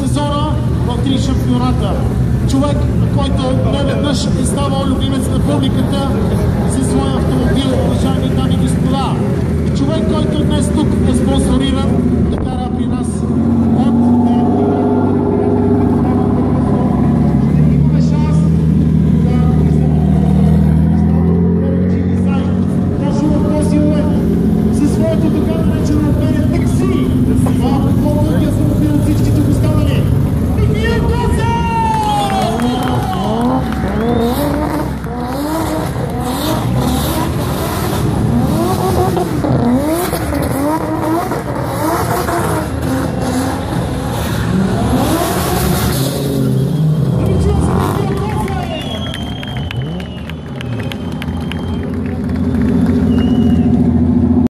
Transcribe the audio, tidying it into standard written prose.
сезона в 3 шампионата. Човек, който не веднъж е ставал любимец на публиката със своя автомобил, уважаеми дами и господа. Човек, който днес тук е спонсориран да кара при нас